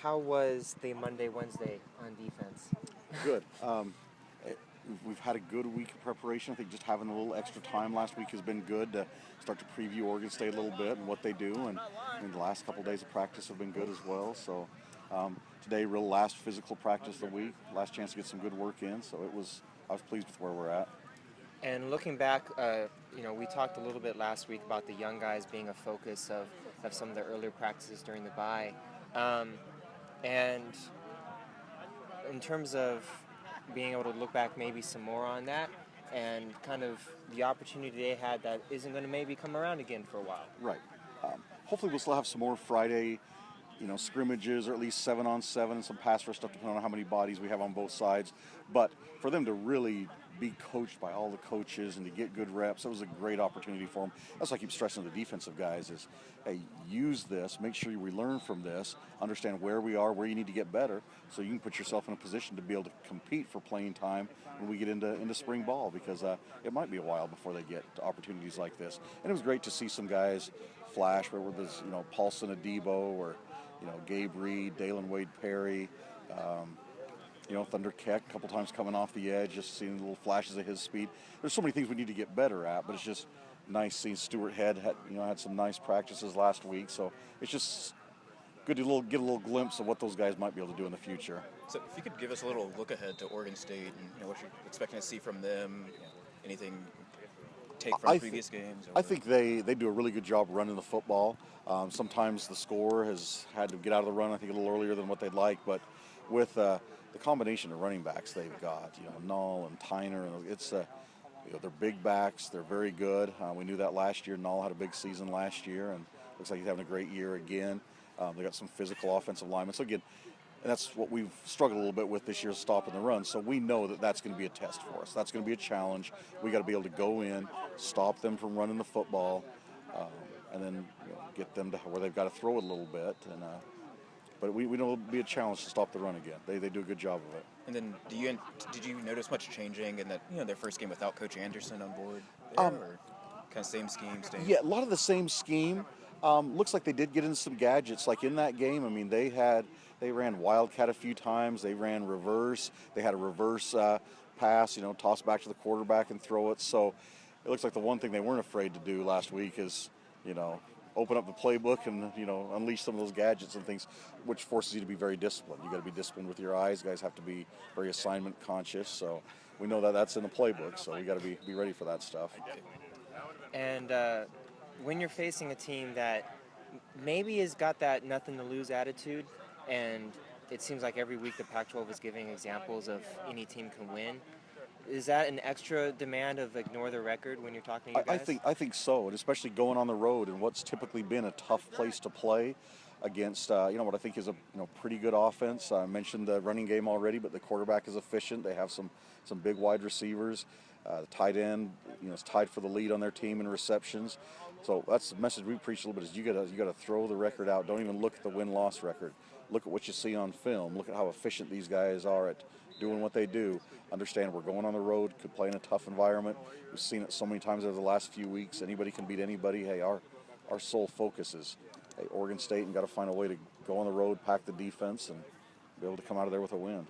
how was the Monday, Wednesday on defense? Good. We've had a good week of preparation. I think just having a little extra time last week has been good to start to preview Oregon State a little bit and what they do. And the last couple of days of practice have been good as well. So today, real last physical practice of the week, last chance to get some good work in. So I was pleased with where we're at. And looking back, we talked a little bit last week about the young guys being a focus of some of the earlier practices during the bye. And in terms of being able to look back maybe some more on that and kind of the opportunity they had that isn't going to maybe come around again for a while. Right. Hopefully we'll still have some more Friday, scrimmages, or at least 7-on-7 and some pass rush stuff, depending on how many bodies we have on both sides. But for them to really be coached by all the coaches and to get good reps, it was a great opportunity for them. That's why I keep stressing to the defensive guys is, hey, use this, make sure we learn from this, understand where we are, where you need to get better, so you can put yourself in a position to be able to compete for playing time when we get into spring ball, because it might be a while before they get opportunities like this. And it was great to see some guys flash, where there's Paulson Adebo, or Gabe Reed, Dalen Wade Perry, Thunder Keck a couple times coming off the edge, just seeing little flashes of his speed. There's so many things we need to get better at, but it's just nice seeing Stuart Head had some nice practices last week. So it's just good to get a little glimpse of what those guys might be able to do in the future. So if you could give us a little look ahead to Oregon State and what you're expecting to see from them, anything take from previous games? I think they do a really good job running the football. Sometimes the score has had to get out of the run, I think, a little earlier than what they'd like, but with the combination of running backs they've got, Null and Tyner, it's they're big backs. They're very good. We knew that last year. Null had a big season last year, and looks like he's having a great year again. They got some physical offensive linemen. So again, and that's what we've struggled a little bit with this year, stopping the run. So we know that that's going to be a test for us. That's going to be a challenge. We got to be able to go in, stop them from running the football, and then get them to where they've got to throw it a little bit. And but we know it'll be a challenge to stop the run again. They do a good job of it. And then did you notice much changing in that their first game without Coach Anderson on board? Or kind of same scheme? Yeah, a lot of the same scheme. Looks like they did get into some gadgets. Like in that game, I mean, they ran Wildcat a few times. They ran reverse. They had a reverse pass, toss back to the quarterback and throw it. So it looks like the one thing they weren't afraid to do last week is, open up the playbook and, unleash some of those gadgets and things, which forces you to be very disciplined. You got to be disciplined with your eyes. Guys have to be very assignment conscious. So we know that that's in the playbook. So we got to be ready for that stuff. And when you're facing a team that maybe has got that nothing to lose attitude, and it seems like every week the Pac-12 is giving examples of any team can win, is that an extra demand of ignore the record when you're talking to you guys? I think so, and especially going on the road and what's typically been a tough place to play against, what I think is a pretty good offense. I mentioned the running game already, but the quarterback is efficient. They have some big wide receivers. The tight end, is tied for the lead on their team in receptions. So that's the message we preach a little bit: is you got to throw the record out. Don't even look at the win-loss record. Look at what you see on film. Look at how efficient these guys are at doing what they do. Understand we're going on the road, could play in a tough environment. We've seen it so many times over the last few weeks. Anybody can beat anybody. Hey, our sole focus is, hey, Oregon State, and got to find a way to go on the road, pack the defense, and be able to come out of there with a win.